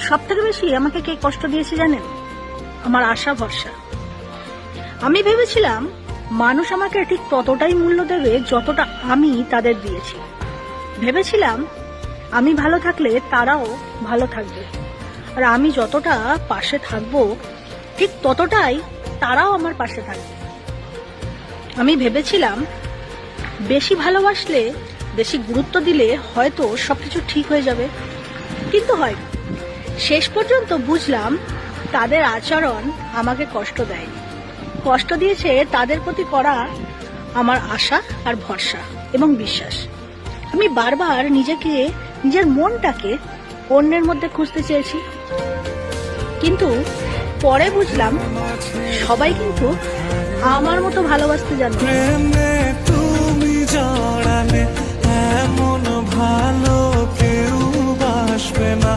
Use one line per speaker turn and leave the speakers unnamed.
সব থেকে বেশি আমাকে কে কষ্ট দিয়েছে জানেন? আমার আশা ভরসা। আমি ভেবেছিলাম মানুষ আমাকে ঠিক ততটাই মূল্য দেবে যতটা আমি তাদের দিয়েছি। ভেবেছিলাম আমি ভালো থাকলে তারাও ভালো থাকবে, আর আমি যতটা পাশে থাকবো ঠিক ততটাই তারাও আমার পাশে থাকবে। আমি ভেবেছিলাম বেশি ভালোবাসলে, বেশি গুরুত্ব দিলে হয়তো সবকিছু ঠিক হয়ে যাবে, কিন্তু হয় শেষ পর্যন্ত বুঝলাম তাদের আচরণ আমাকে কষ্ট দেয়। কষ্ট দিয়েছে তাদের প্রতি করা আমার আশা আর ভরসা এবং বিশ্বাস। আমি বারবার নিজেকে, নিজের মনটাকে অন্যের মধ্যে খুঁজতে চেয়েছি, কিন্তু পরে বুঝলাম সবাই কিন্তু আমার মতো ভালোবাসতে জানে।
তুমি জড়ালে এমন ভালো কেউ বাসবে না।